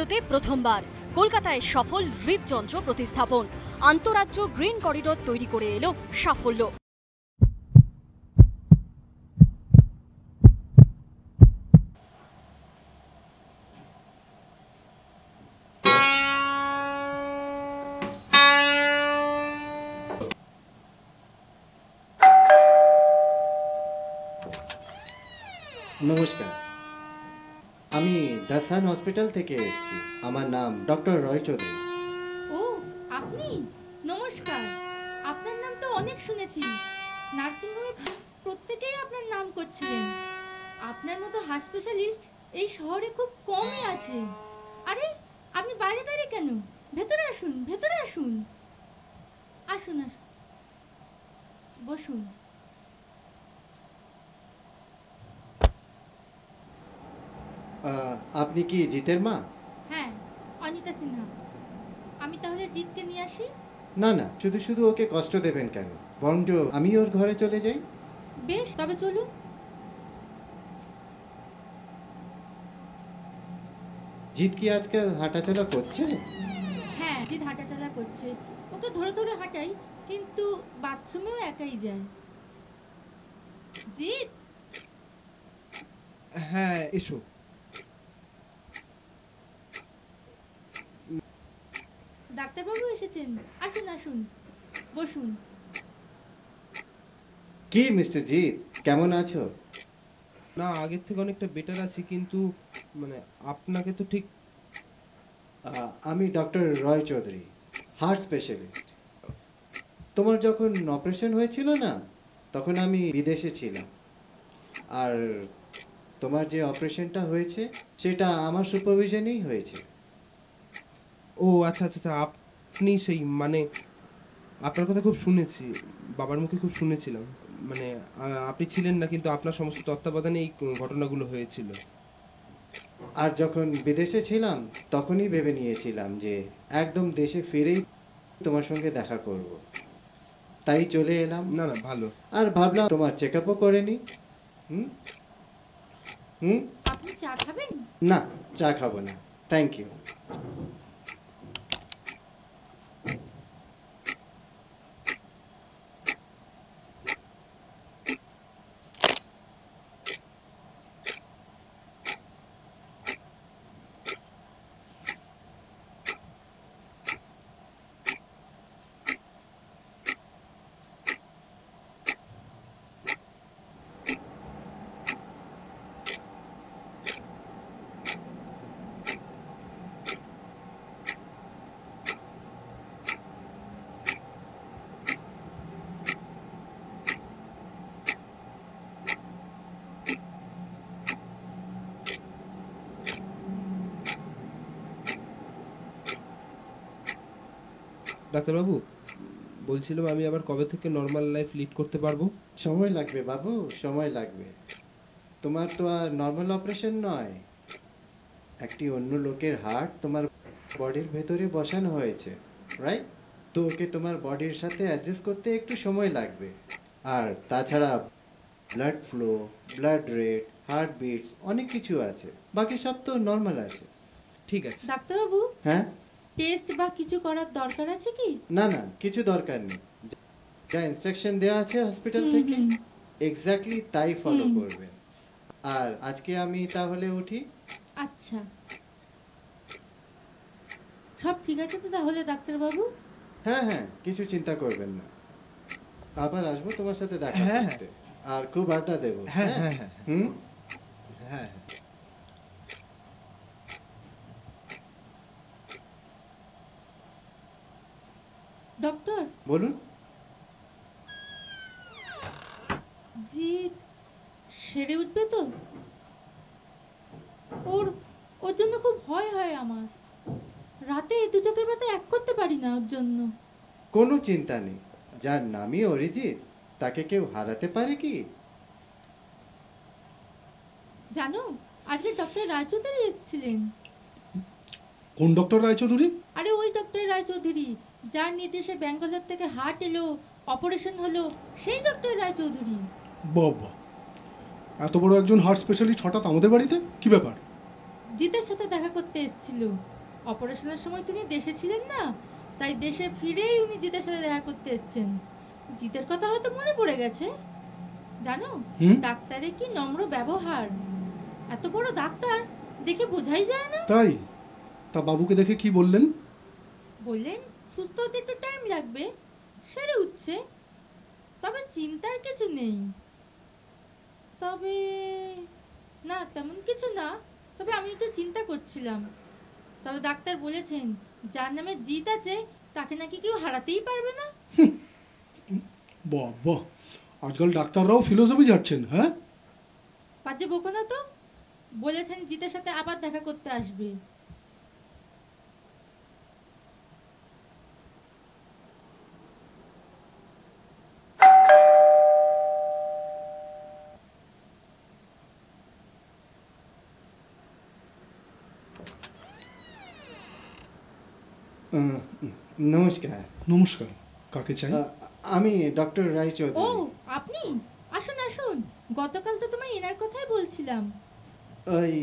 ভারতে প্রথমবার কলকাতায় সফল হৃদযন্ত্র প্রতিস্থাপন। আন্তঃরাজ্য গ্রিন করিডোর তৈরি করে এলো সাফল্য। নমস্কার, আমি দাসান হসপিটাল থেকে এসেছি। আমার নাম ডক্টর রয় চৌধুরী। ও, আপনি? নমস্কার। আপনার নাম তো অনেক শুনেছি। নার্সিংহোমে প্রত্যেকেই আপনার নাম করছিলেন। আপনার মতো হার্ট স্পেশালিস্ট এই শহরে খুব কমই আছে। আরে, আপনি বাইরে দাঁড়িয়ে কেন? ভেতরে আসুন, ভেতরে আসুন। আসুন, আসুন, বসুন। আপনি কি জিতের মা? হ্যাঁ, অনিতা সিনহা। আমি তাহলে জিতকে নিয়ে আসি? না না, শুধু শুধু ওকে কষ্ট দেবেন কেন, বরঞ্চ আমি ওর ঘরে চলে যাই। বেশ, তবে চলুন। জিত কি আজকাল হাঁটাচলা করছে? হ্যাঁ, জিত হাঁটাচলা করছে। ওকে ধরে ধরে হাঁটাই, কিন্তু বাথরুমেও একাই যায়। জিত, হ্যাঁ এসো। ডাক্তারবাবু এসেছেন। আসুন আসুন, বসুন। কি মিস্টার জিত, কেমন আছো? না, আগের থেকে অনেকটা বেটার আছি, কিন্তু মানে আপনাকে তো ঠিক। আমি ডক্টর রয় চৌধুরী, হার্ট স্পেশালিস্ট। তোমার যখন অপারেশন হয়েছিল না, তখন আমি বিদেশে ছিলাম। আর তোমার যে অপারেশনটা হয়েছে সেটা আমার সুপারভিশনেই হয়েছে। ও আচ্ছা আচ্ছা আচ্ছা, আপনি সেই মানে আপনার কথা খুব শুনেছি, বাবার মুখে খুব শুনেছিলাম। মানে আপনি ছিলেন না, কিন্তু আপনার সমস্ত তত্ত্বাবধানে এই ঘটনাগুলো হয়েছিল। আর যখন বিদেশে ছিলাম তখনই ভেবে নিয়েছিলাম যে একদম দেশে ফিরেই তোমার সঙ্গে দেখা করব। তাই চলে এলাম। না না, ভালো। আর ভাবলাম তোমার চেক আপও করে নি। হুম হুম আপনি চা খাবেন? না, চা খাবো না, থ্যাংক ইউ। ডাক্তারবাবু, বলছিলাম আমি আবার কবে থেকে নর্মাল লাইফ লিড করতে পারবো? সময় লাগবে বাবু, সময় লাগবে। তোমার তো আর নর্মাল অপারেশন নয়, একটি অন্য লোকের হার্ট তোমার বডির ভেতরে বসানো হয়েছে, রাইট? তো ওকে তোমার বডির সাথে অ্যাডজাস্ট করতে একটু সময় লাগবে। আর তাছাড়া blood flow, blood rate, heart beats অনেক কিছু আছে, বাকি সব তো নর্মাল আছে। ঠিক আছে। ডাক্তারবাবু, হ্যাঁ? টেস্ট বা কিছু করার দরকার আছে কি? না না, কিছু দরকার নেই। যা ইনস্ট্রাকশন দেওয়া আছে হসপিটাল থেকে এক্স্যাক্টলি তাই ফলো করবে। আর আজকে আমি তাহলে উঠি। আচ্ছা, সব ঠিক আছে তো তাহলে ডাক্তারবাবু? হ্যাঁ হ্যাঁ, কিছু চিন্তা করবেন না, আবার আসবো তোমার সাথে দেখা হ্যাঁ, করতে, আর খুব আড্ডা দেবো। হ্যাঁ হ্যাঁ হ্যাঁ হুম। হ্যাঁ। ডক্টর, বলুন। জিৎ সেরে উঠবে তো? ওর ওর জন্য খুব ভয় হয় আমার। রাতে দু চোখের পাতা এক করতে পারি না ওর জন্য। কোনো চিন্তা নেই, যার নামই অরিজিৎ তাকে কেউ হারাতে পারে কি? জানো, আজকে ডক্টর রায়চৌধুরী এসেছিলেন। কোন ডক্টর রায়চৌধুরী? আরে ওই ডক্টর রায়চৌধুরী, যার নির্দেশে ব্যাঙ্গালোর থেকে হার্ট এলো, অপারেশন হলো, সেই ডক্টর রায়চৌধুরী। বাবা, এত বড় একজন হার্ট স্পেশালিস্ট হঠাৎ আমাদের বাড়িতে, কি ব্যাপার? জিতের সাথে দেখা করতে এসেছিল। অপারেশনের সময় তিনি দেশে ছিলেন না, তাই দেশে ফিরেই উনি জিতের সাথে দেখা করতে এসেছেন। জিতের কথা হয়তো মনে পড়ে গেছে। জানো, হুম? ডাক্তারের কি নম্র ব্যবহার! এত বড় ডাক্তার, দেখে বোঝাই যায় না। তাই? তা বাবুকে দেখে কি বললেন? বললেন সুস্থ হতে একটু টাইম লাগবে, সেরে উঠছে, তবে চিন্তার কিছু নেই। তবে না, তেমন কিছু না, তবে আমি একটু চিন্তা করছিলাম। তবে ডাক্তার বলেছেন যার নামে জিত আছে তাকে নাকি কেউ হারাতেই পারবে না। বাহ বাহ, আজকাল ডাক্তাররাও ফিলোসফি ঝাড়ছেন, হ্যাঁ? বাজে বকো না তো। বলেছেন জিতের সাথে আবার দেখা করতে আসবে। উম, নমস্কার। নমস্কার, কাকে চাই? আমি ডক্টর ও, রায়চৌধুরী। আপনি? আসুন আসুন, গতকাল তো তোমায় এনার কথাই বলছিলাম। ওই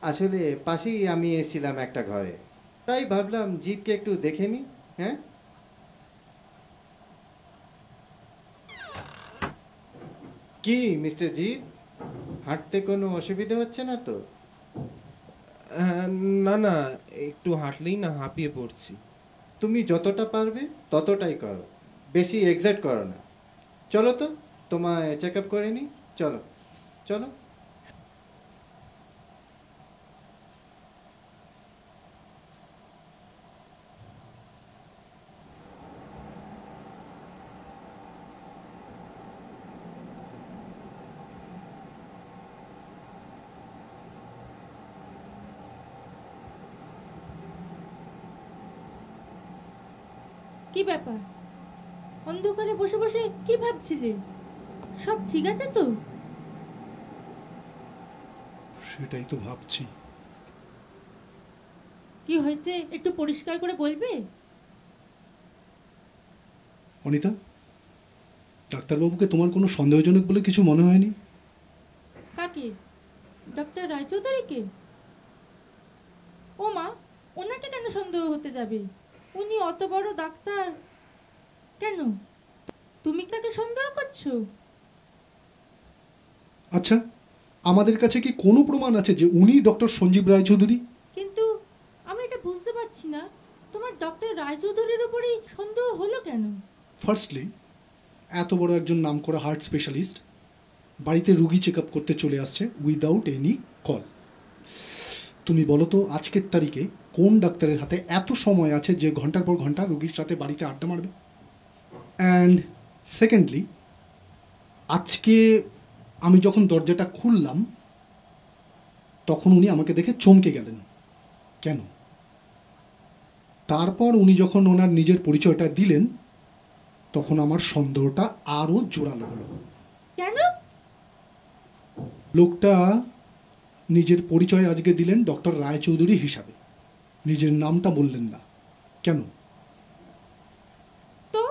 আসলে পাশেই আমি এসেছিলাম একটা ঘরে, তাই ভাবলাম জিতকে একটু দেখে নি। হ্যাঁ, কি মিস্টার জিৎ, হাঁটতে কোনো অসুবিধা হচ্ছে না তো? না না, একটু হাঁটলেই না হাঁপিয়ে পড়ছি। তুমি যতটা পারবে ততটাই করো, বেশি এক্সার্ট করো না। চলো তো, তোমায় চেক আপ করে নি। চলো চলো। কি ব্যাপার, অন্ধকারে বসে বসে কি ভাবছিলে? সব ঠিক আছে তো? সেটাই তো ভাবছি। কি হয়েছে একটু পরিষ্কার করে বলবে? অনিতা, ডাক্তারবাবুকে তোমার কোনো সন্দেহজনক বলে কিছু মনে হয়নি? কাকে? ডক্টর রায়চৌধুরীকে? ও মা, ওনাকে কেন সন্দেহ হতে যাবে? উনি অত বড় ডাক্তার। কেন, তুমি তাকে সন্দেহ করছো? আচ্ছা, আমাদের কাছে কি কোনো প্রমাণ আছে যে উনি ডক্টর সঞ্জীব রায়চৌধুরী? কিন্তু আমি এটা বুঝতে পারছি না, তোমার ডক্টর রায়চৌধুরীর উপরই সন্দেহ হলো কেন? ফার্স্টলি, এত বড় একজন নামকরা হার্ট স্পেশালিস্ট বাড়িতে রুগী চেক আপ করতে চলে আসছে উইদাউট এনি কল। তুমি বলো তো, আজকের তারিখে কোন ডাক্তারের হাতে এত সময় আছে যে ঘন্টার পর ঘন্টা রুগীর সাথে বাড়িতে আড্ডা মারবে? অ্যান্ড সেকেন্ডলি, আজকে আমি যখন দরজাটা খুললাম তখন উনি আমাকে দেখে চমকে গেলেন। কেন? তারপর উনি যখন ওনার নিজের পরিচয়টা দিলেন তখন আমার সন্দেহটা আরও জোরালো হলো। কেন? লোকটা নিজের পরিচয় আজকে দিলেন ডক্টর রায়চৌধুরী হিসাবে, নিজের নামটা বললেন না। কেন? তো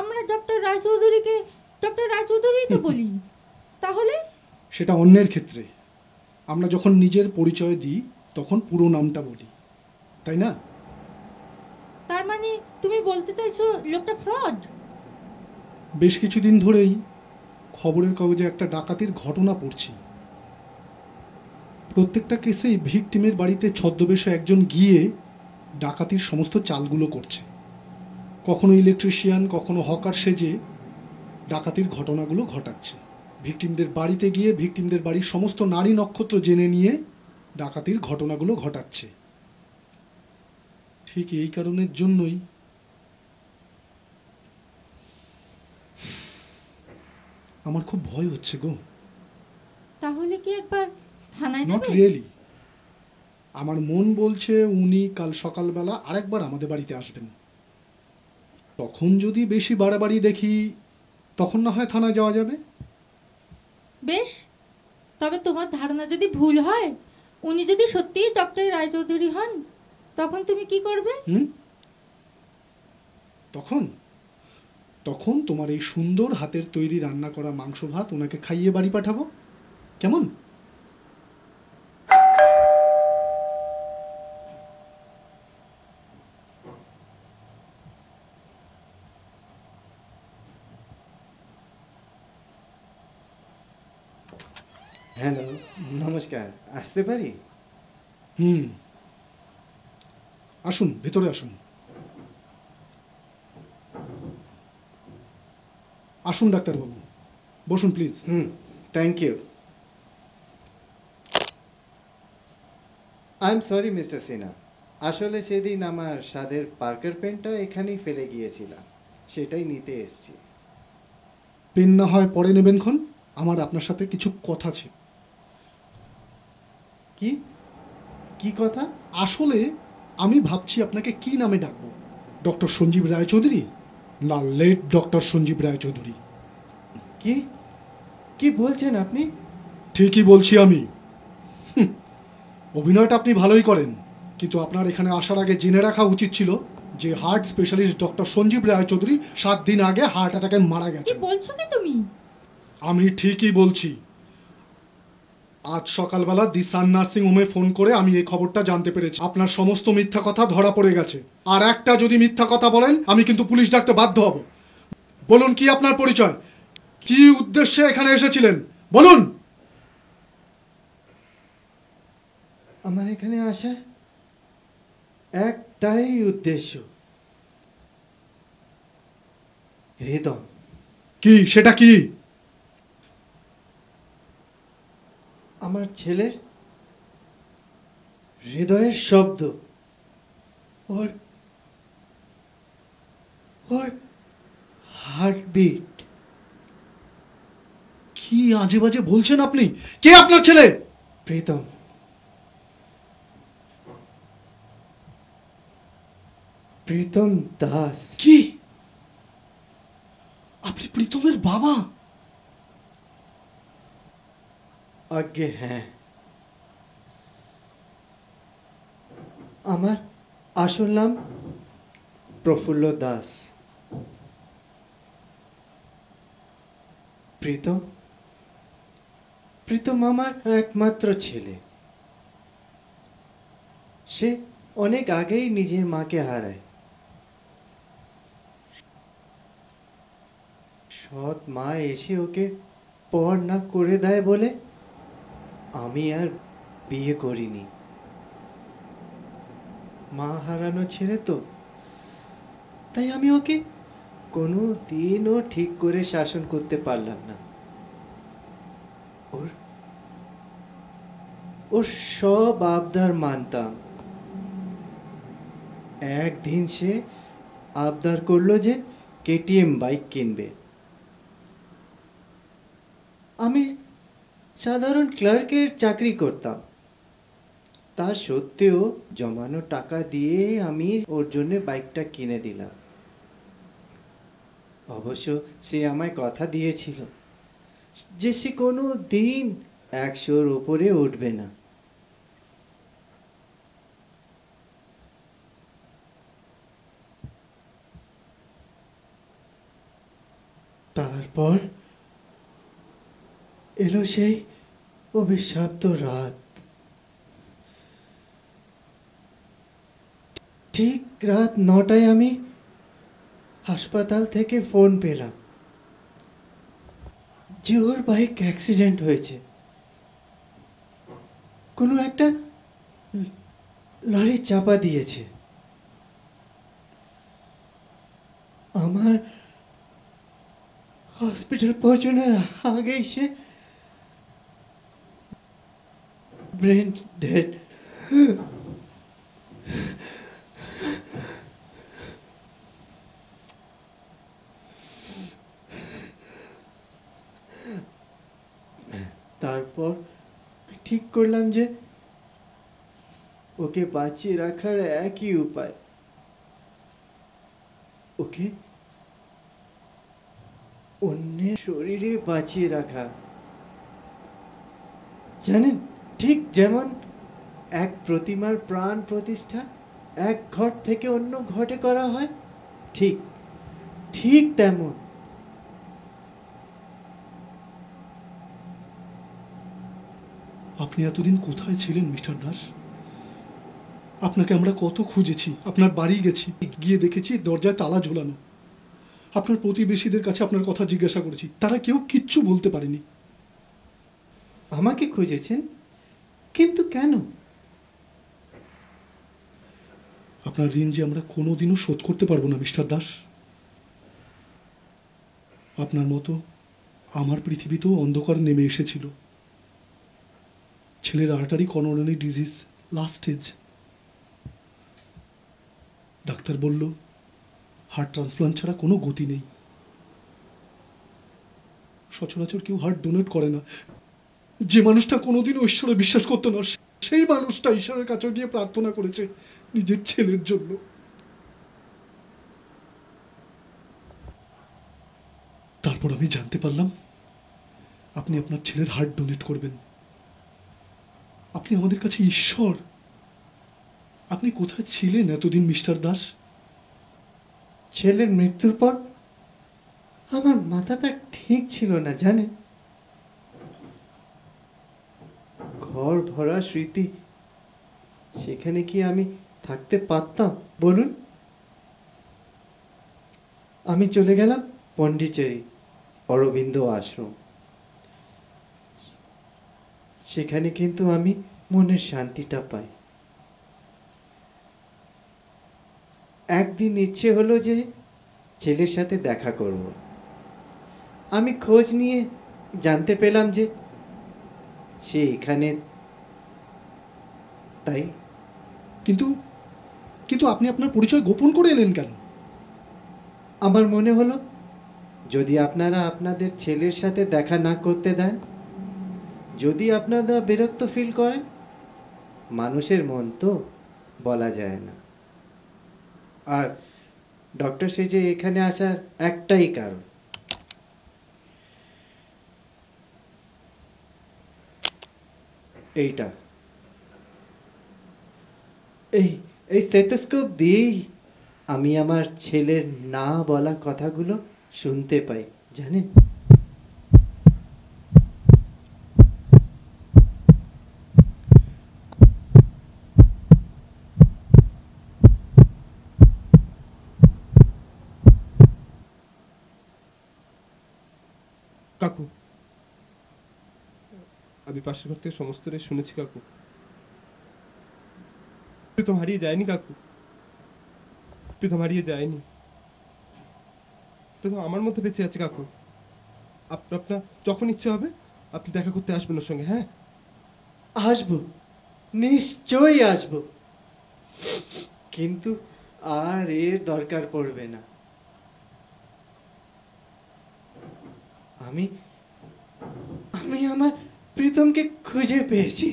আমরা ডক্টর রায়চৌধুরীকে ডক্টর রায়চৌধুরী তো বলি, তাহলে? সেটা অন্যের ক্ষেত্রে। আমরা যখন নিজের পরিচয় দিই তখন পুরো নামটা বলি, তাই না? তার মানে তুমি বলতে চাইছো লোকটা ফ্রড? বেশ কিছুদিন ধরেই খবরের কাগজে একটা ডাকাতির ঘটনা পড়ছি। প্রত্যেকটা কেসেই ভিকটিমের বাড়িতে ছদ্মবেশে একজন গিয়ে ডাকাতির সমস্ত চালগুলো করছে। কখনো ইলেকট্রিশিয়ান, কখনো হকার সেজে ডাকাতির ঘটনাগুলো ঘটাচ্ছে। ভিকটিমদের বাড়িতে গিয়ে ভিকটিমদের বাড়ির সমস্ত নারী নক্ষত্র জেনে নিয়ে ডাকাতির ঘটনাগুলো ঘটাচ্ছে। ঠিক এই কারণের জন্যই আমার খুব ভয় হচ্ছে গো। তাহলে কি একবার থানায় নট যাবে? রিয়েলি। আমার মন বলছে উনি কাল সকালবেলা আরেকবার আমাদের বাড়িতে আসবেন। তখন যদি বেশি বাড়াবাড়ি দেখি তখন না হয় থানায় যাওয়া যাবে। বেশ, তবে তোমার ধারণা যদি ভুল হয়, উনি যদি সত্যিই ডক্টর রায়চৌধুরী হন, তখন তুমি কি করবে? তখন তখন তোমার এই সুন্দর হাতের তৈরি রান্না করা মাংস ভাত ওনাকে খাইয়ে বাড়ি পাঠাবো। কেমন? হ্যালো, নমস্কার, আসতে পারি? হুম, আসুন ভেতরে আসুন। আসুন ডাক্তারবাবু, বসুন please. Thank you. I am sorry mister Sinha, আসলে সেদিন আমার স্বাদের পার্কার পেনটা এখানেই ফেলে গিয়েছিলাম, সেটাই নিতে এসেছি। পেন না হয় পরে নেবেনক্ষণ, আমার আপনার সাথে কিছু কথা ছিল। কি কি কথা? আসলে আমি ভাবছি আপনাকে কি নামে ডাকবো, ডক্টর সঞ্জীব রায়চৌধুরী না লেট ডক্টর সঞ্জীব রায়চৌধুরী? কি কি বলছেন আপনি? ঠিকই বলছি আমি। হুঁ, অভিনয়টা আপনি ভালোই করেন, কিন্তু আপনার এখানে আসার আগে জেনে রাখা উচিত ছিল যে heart specialist doctor Sanjeev Roychowdhury 7 দিন আগে হার্ট অ্যাটাকে মারা কি গেছে। বলছো কি তুমি? আমি ঠিকই বলছি। আজ সকালবেলা দি সান নার্সিং হোমে ফোন করে আমি এই খবরটা জানতে পেরেছি। আপনার সমস্ত মিথ্যা কথা ধরা পড়ে গেছে। আর একটা যদি মিথ্যা কথা বলেন আমি কিন্তু পুলিশ ডাকতে বাধ্য হব। বলুন কি আপনার পরিচয়, কি উদ্দেশ্যে এখানে এসেছিলেন বলুন। আমার এখানে আসার একটাই উদ্দেশ্য, হৃদয়। কি সেটা কি? আমার ছেলের হৃদয়ের শব্দ, ওর ওর হার্টবিট। কি আজে বাজে বলছেন আপনি? কে আপনার ছেলে? প্রীতম। প্রীতম দাস। কি আপনি প্রীতমের বাবা? আজ্ঞে হ্যাঁ, আমার আসল নাম প্রফুল্ল দাস। প্রীতম প্রীতম আমার একমাত্র ছেলে। সে অনেক আগেই নিজের মাকে হারায়। সৎ মা এসে ওকে পর না করে দেয় বলে আমি আর বিয়ে করিনি। মা হারানো ছেলে তো, তাই আমি ওকে কোনো দিনও ঠিক করে শাসন করতে পারলাম না। ওর ওর সব আবদার মানতাম। একদিন সে আবদার করলো যে কেটিএম বাইক কিনবে। আমি সাধারণ ক্লার্কের চাকরি করতাম, তা সত্ত্বেও জমানো টাকা দিয়ে আমি ওর জন্য বাইকটা কিনে দিলাম। অবশ্য সে আমায় কথা দিয়েছিল যে সে কোনো দিন 100-র উপরে উঠবে না। তারপর এলো সেই অভিশপ্ত রাত। ঠিক রাত 9টায় আমি হাসপাতাল থেকে ফোন পেলাম যে ওর বাইক অ্যাক্সিডেন্ট হয়েছে। কোনো একটা লরি চাপা দিয়েছে। আমার হসপিটাল পৌঁছানোর আগেই সে ব্রেন ডেড। তারপর ঠিক করলাম যে ওকে বাঁচিয়ে রাখার একই উপায়, ওকে অন্যের শরীরে বাঁচিয়ে রাখা। জানেন, ঠিক যেমন এক প্রতিমার প্রাণ প্রতিষ্ঠা এক ঘট থেকে অন্য ঘটে করা হয়, ঠিক ঠিক তেমন। আপনি এতদিন কোথায় ছিলেন মিস্টার দাস? আপনাকে আমরা কত খুঁজেছি, আপনার বাড়ি গেছি, গিয়ে দেখেছি দরজায় তালা ঝোলানো। আপনার প্রতিবেশীদের কাছে আপনার কথা জিজ্ঞাসা করেছি, তারা কেউ কিচ্ছু বলতে পারেনি। আমাকে খুঁজেছেন, কিন্তু কেন? আপনার ঋণ যে আমরা কোনোদিনও শোধ করতে পারবো না মিস্টার দাস। আপনার মতো আমার পৃথিবীতেও অন্ধকার নেমে এসেছিল। ছেলের artery coronary disease last stage. Doctor বলল হার্ট ট্রান্সপ্লান্ট ছাড়া কোনো গতি নেই। সচরাচর কেউ হার্ট ডোনেট করে না। যে মানুষটা কোনোদিনও ঈশ্বরে বিশ্বাস করতো না, সেই মানুষটা ঈশ্বরের কাছে গিয়ে প্রার্থনা করেছে নিজের ছেলের জন্য। তারপর আমি জানতে পারলাম আপনি আপনার ছেলের হার্ট ডোনেট করবেন। আপনি আমাদের কাছে ঈশ্বর। আপনি কোথায় ছিলেন এতদিন মিস্টার দাস? ছেলের মৃত্যুর পর আমার মাথাটা ঠিক ছিল না, জানেন। ঘর ভরা স্মৃতি, সেখানে কি আমি থাকতে পারতাম বলুন? আমি চলে গেলাম পন্ডিচেরি, অরবিন্দ আশ্রম। সেখানে কিন্তু আমি মনের শান্তিটা পাই। একদিন ইচ্ছে হলো যে ছেলের সাথে দেখা করব। আমি খোঁজ নিয়ে জানতে পেলাম যে সে এখানে। তাই কিন্তু কিন্তু আপনি আপনার পরিচয় গোপন করে এলেন কেন? আমার মনে হলো যদি আপনারা আপনাদের ছেলের সাথে দেখা না করতে দেন, যদি আপনারা বিরক্ত ফিল করেন, মানুষের মন তো বলা যায় না। আর ডক্টর সেজে এখানে আসার একটাই কারণ, এইটা। এই এই স্টেথোস্কোপ দিয়েই আমি আমার ছেলের না বলা কথাগুলো শুনতে পাই, জানেন। কাকু, আমি পাশের ঘর থেকে সমস্ত শুনেছি কাকু। প্রীতম হারিয়ে যায়নি কাকু, প্রীতম হারিয়ে যায়নি। প্রীতম আমার মধ্যে বেঁচে আছে কাকু। আপনার যখন ইচ্ছে হবে আপনি দেখা করতে আসবেন ওর সঙ্গে। হ্যাঁ, আসবো, নিশ্চয়ই আসবো, কিন্তু আর এর দরকার পড়বে না। আমি আমার প্রীতমকে খুঁজে পেয়েছি।